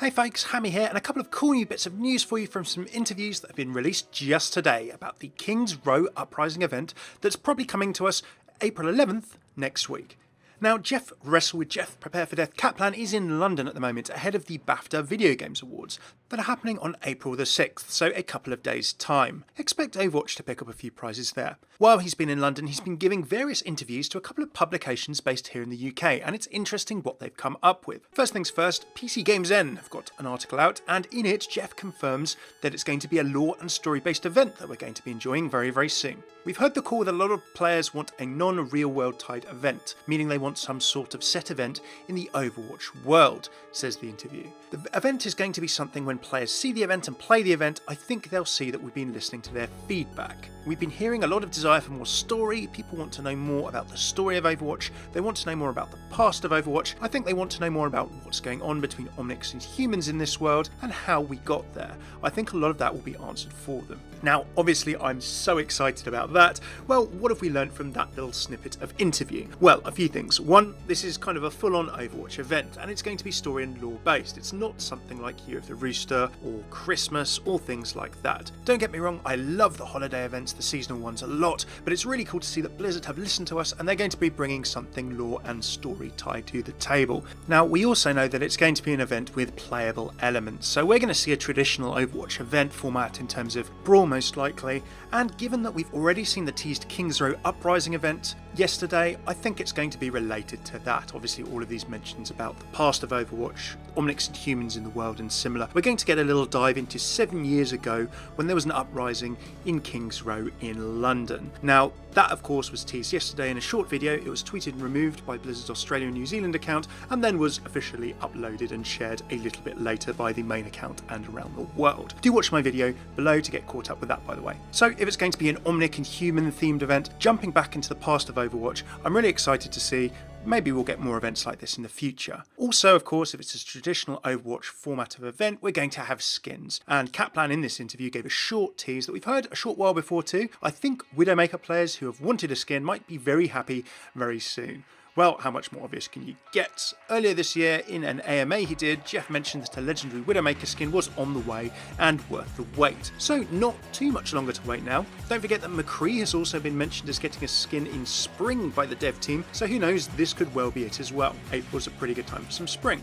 Hey folks, Hammy here, and a couple of cool new bits of news for you from some interviews that have been released just today about the King's Row Uprising event that's probably coming to us April 11th next week. Now, Jeff Prepare for Death Kaplan is in London at the moment ahead of the BAFTA Video Games Awards that are happening on April the 6th, so a couple of days' time. Expect Overwatch to pick up a few prizes there. While he's been in London, he's been giving various interviews to a couple of publications based here in the UK, and it's interesting what they've come up with. First things first, PC Games N have got an article out, and in it, Jeff confirms that it's going to be a lore and story-based event that we're going to be enjoying very, very soon. We've heard the call that a lot of players want a non-real world tied event, meaning they want some sort of set event in the Overwatch world, says the interview. The event is going to be something when players see the event and play the event, I think they'll see that we've been listening to their feedback. We've been hearing a lot of desire for more story, people want to know more about the story of Overwatch, they want to know more about the past of Overwatch, I think they want to know more about what's going on between Omnics and humans in this world and how we got there. I think a lot of that will be answered for them. Now, obviously I'm so excited about that. Well, what have we learned from that little snippet of interview? Well, a few things. One, this is kind of a full-on Overwatch event, and it's going to be story and lore based. It's not something like Year of the Rooster or Christmas or things like that. Don't get me wrong, I love the holiday events, the seasonal ones a lot, but it's really cool to see that Blizzard have listened to us and they're going to be bringing something lore and story tied to the table. Now, we also know that it's going to be an event with playable elements, so we're going to see a traditional Overwatch event format in terms of brawl most likely, and given that we've already seen the teased King's Row Uprising event yesterday, I think it's going to be related to that. Obviously all of these mentions about the past of Overwatch, Omnics and humans in the world and similar. We're going to get a little dive into 7 years ago when there was an uprising in King's Row in London. Now, that of course was teased yesterday in a short video. It was tweeted and removed by Blizzard's Australia and New Zealand account and then was officially uploaded and shared a little bit later by the main account and around the world. Do watch my video below to get caught up with that, by the way. So if it's going to be an Omnic and human themed event, jumping back into the past of Overwatch, I'm really excited to see. Maybe we'll get more events like this in the future. Also, of course, if it's a traditional Overwatch format of event, we're going to have skins. And Kaplan in this interview gave a short tease that we've heard a short while before too. I think Widowmaker players who have wanted a skin might be very happy very soon. Well, how much more obvious can you get? Earlier this year, in an AMA he did, Jeff mentioned that a legendary Widowmaker skin was on the way and worth the wait. So not too much longer to wait now. Don't forget that McCree has also been mentioned as getting a skin in spring by the dev team, so who knows, this could well be it as well. April's a pretty good time for some spring.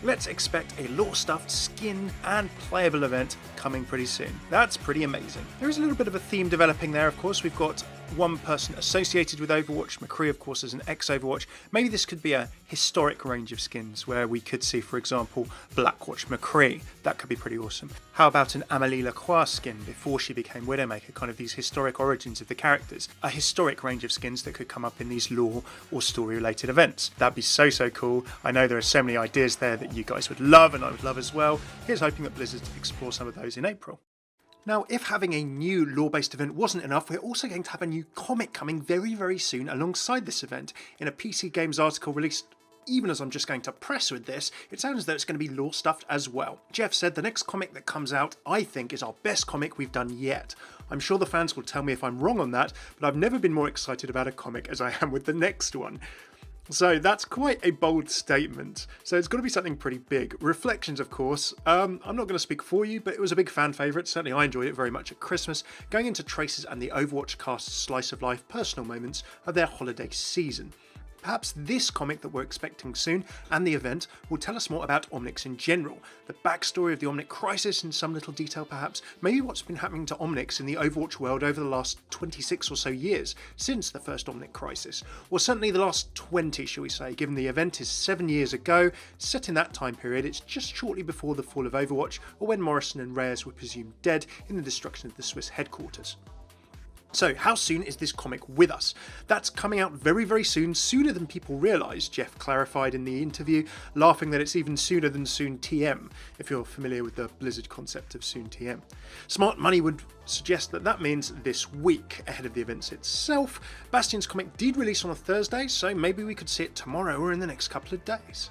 Let's expect a lore-stuffed skin and playable event coming pretty soon. That's pretty amazing. There is a little bit of a theme developing there, of course. We've got one person associated with Overwatch, McCree of course is an ex-Overwatch. Maybe this could be a historic range of skins where we could see, for example, Blackwatch McCree. That could be pretty awesome. How about an Amélie Lacroix skin before she became Widowmaker, kind of these historic origins of the characters. A historic range of skins that could come up in these lore or story related events. That'd be so cool. I know there are so many ideas there that you guys would love and I would love as well. Here's hoping that Blizzard explore some of those in April. Now, if having a new lore-based event wasn't enough, we're also going to have a new comic coming very soon alongside this event. In a PC Games article released even as I'm just going to press with this, it sounds as though it's going to be lore stuffed as well. Jeff said the next comic that comes out, I think, is our best comic we've done yet. I'm sure the fans will tell me if I'm wrong on that, but I've never been more excited about a comic as I am with the next one. So that's quite a bold statement. So it's got to be something pretty big. Reflections, of course. I'm not going to speak for you, but it was a big fan favourite. Certainly I enjoyed it very much at Christmas, going into Trace's and the Overwatch cast's slice of life personal moments of their holiday season. Perhaps this comic that we're expecting soon and the event will tell us more about Omnics in general, the backstory of the Omnic Crisis in some little detail perhaps, maybe what's been happening to Omnics in the Overwatch world over the last 26 or so years since the first Omnic Crisis, or certainly the last 20 shall we say, given the event is 7 years ago, set in that time period. It's just shortly before the fall of Overwatch or when Morrison and Reyes were presumed dead in the destruction of the Swiss headquarters. So how soon is this comic with us? That's coming out very soon, sooner than people realise, Jeff clarified in the interview, laughing that it's even sooner than soon TM, if you're familiar with the Blizzard concept of soon TM. Smart money would suggest that that means this week, ahead of the events itself. Bastion's comic did release on a Thursday, so maybe we could see it tomorrow or in the next couple of days.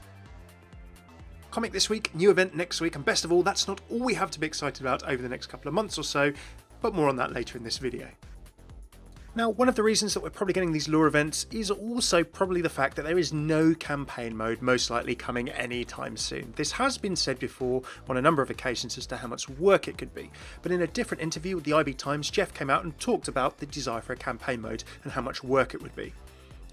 Comic this week, new event next week, and best of all, that's not all we have to be excited about over the next couple of months or so, but more on that later in this video. Now, one of the reasons that we're probably getting these lore events is also probably the fact that there is no campaign mode most likely coming anytime soon. This has been said before on a number of occasions as to how much work it could be, but in a different interview with the IB Times, Jeff came out and talked about the desire for a campaign mode and how much work it would be.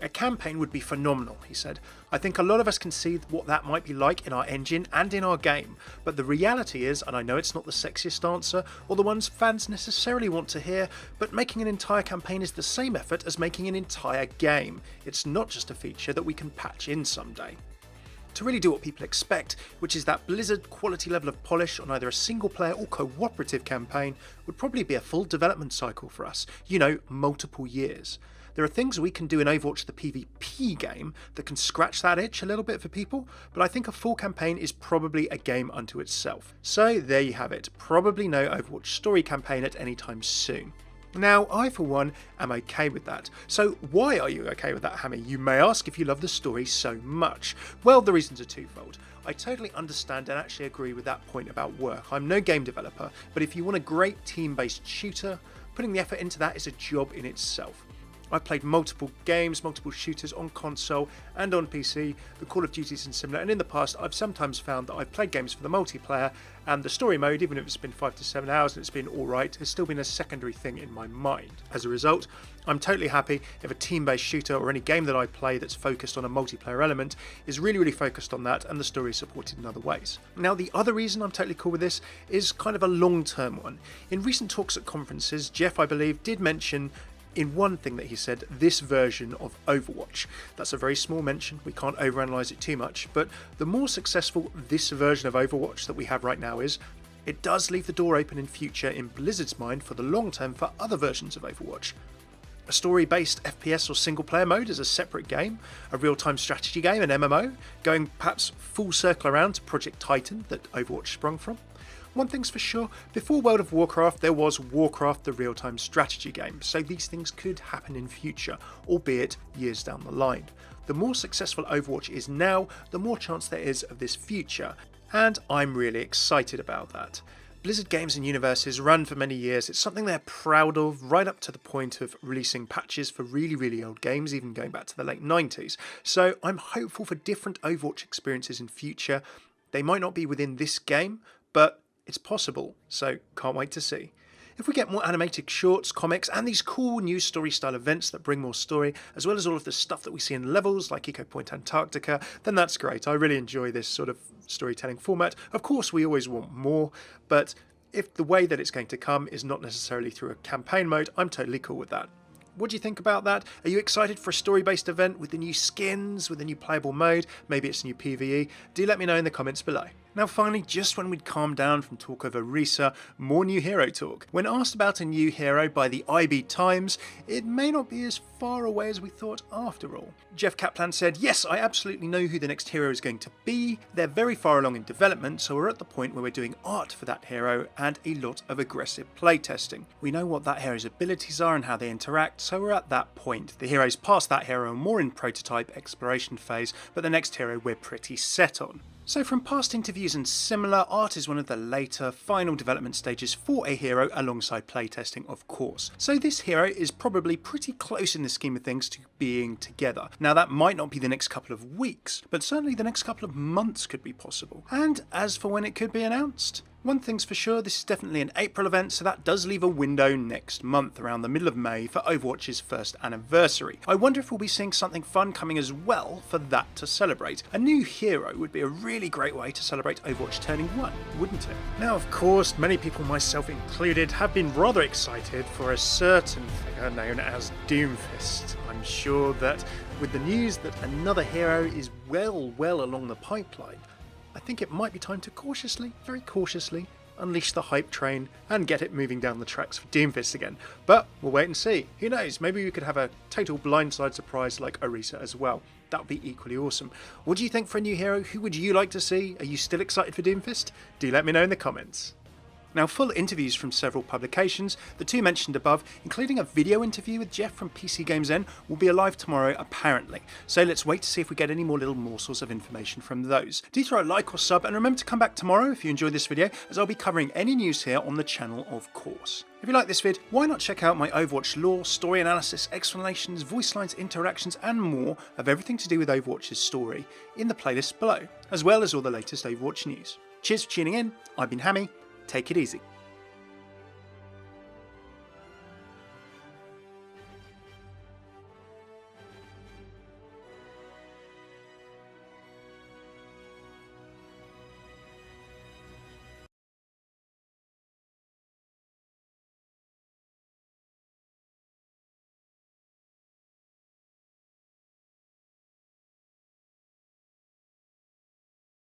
A campaign would be phenomenal, he said. I think a lot of us can see what that might be like in our engine and in our game, but the reality is, and I know it's not the sexiest answer or the ones fans necessarily want to hear, but making an entire campaign is the same effort as making an entire game. It's not just a feature that we can patch in someday. To really do what people expect, which is that Blizzard quality level of polish on either a single player or cooperative campaign, would probably be a full development cycle for us, multiple years. There are things we can do in Overwatch, the PvP game, that can scratch that itch a little bit for people, but I think a full campaign is probably a game unto itself. So there you have it, probably no Overwatch story campaign at any time soon. Now, I for one am okay with that. So why are you okay with that, Hammy? You may ask if you love the story so much. Well, the reasons are twofold. I totally understand and actually agree with that point about work. I'm no game developer, but if you want a great team-based shooter, putting the effort into that is a job in itself. I've played multiple games, multiple shooters on console and on PC, the Call of Duties and similar, and in the past I've sometimes found that I've played games for the multiplayer and the story mode, even if it's been 5 to 7 hours and it's been alright, has still been a secondary thing in my mind. As a result, I'm totally happy if a team-based shooter or any game that I play that's focused on a multiplayer element is really focused on that and the story is supported in other ways. Now, the other reason I'm totally cool with this is kind of a long-term one. In recent talks at conferences, Jeff, I believe, did mention in one thing that he said, this version of Overwatch. That's a very small mention, we can't overanalyze it too much, but the more successful this version of Overwatch that we have right now is, it does leave the door open in future in Blizzard's mind for the long term for other versions of Overwatch. A story-based FPS or single-player mode is a separate game, a real-time strategy game, an MMO, going perhaps full circle around to Project Titan that Overwatch sprung from. One thing's for sure, before World of Warcraft there was Warcraft the real-time strategy game, so these things could happen in future, albeit years down the line. The more successful Overwatch is now, the more chance there is of this future, and I'm really excited about that. Blizzard games and universes run for many years, it's something they're proud of, right up to the point of releasing patches for really old games, even going back to the late 90s. So I'm hopeful for different Overwatch experiences in future. They might not be within this game, but it's possible, so can't wait to see. If we get more animated shorts, comics, and these cool news story style events that bring more story, as well as all of the stuff that we see in levels like Eco Point Antarctica, then that's great. I really enjoy this sort of storytelling format. Of course, we always want more, but if the way that it's going to come is not necessarily through a campaign mode, I'm totally cool with that. What do you think about that? Are you excited for a story-based event with the new skins, with the new playable mode? Maybe it's new PvE? Do let me know in the comments below. Now finally, just when we'd calmed down from talk over Risa, more new hero talk. When asked about a new hero by the IB Times, it may not be as far away as we thought after all. Jeff Kaplan said, yes, I absolutely know who the next hero is going to be. They're very far along in development, so we're at the point where we're doing art for that hero and a lot of aggressive playtesting. We know what that hero's abilities are and how they interact, so we're at that point. The hero's past that hero and more in prototype exploration phase, but the next hero we're pretty set on. So from past interviews and similar, art is one of the later, final development stages for a hero alongside playtesting, of course. So this hero is probably pretty close in the scheme of things to being together. Now that might not be the next couple of weeks, but certainly the next couple of months could be possible. And as for when it could be announced, one thing's for sure, this is definitely an April event, so that does leave a window next month, around the middle of May, for Overwatch's first anniversary. I wonder if we'll be seeing something fun coming as well for that to celebrate. A new hero would be a really great way to celebrate Overwatch turning 1, wouldn't it? Now, of course, many people, myself included, have been rather excited for a certain figure known as Doomfist. I'm sure that with the news that another hero is well along the pipeline, I think it might be time to cautiously, very cautiously, unleash the hype train and get it moving down the tracks for Doomfist again. But we'll wait and see. Who knows, maybe we could have a total blindside surprise like Orisa as well. That would be equally awesome. What do you think for a new hero? Who would you like to see? Are you still excited for Doomfist? Do let me know in the comments. Now, full interviews from several publications, the two mentioned above, including a video interview with Jeff from PC Games N, will be alive tomorrow apparently. So let's wait to see if we get any more little morsels of information from those. Do throw a like or sub, and remember to come back tomorrow if you enjoyed this video, as I'll be covering any news here on the channel, of course. If you like this vid, why not check out my Overwatch lore, story analysis, explanations, voice lines, interactions and more of everything to do with Overwatch's story in the playlist below, as well as all the latest Overwatch news. Cheers for tuning in, I've been Hammy, take it easy.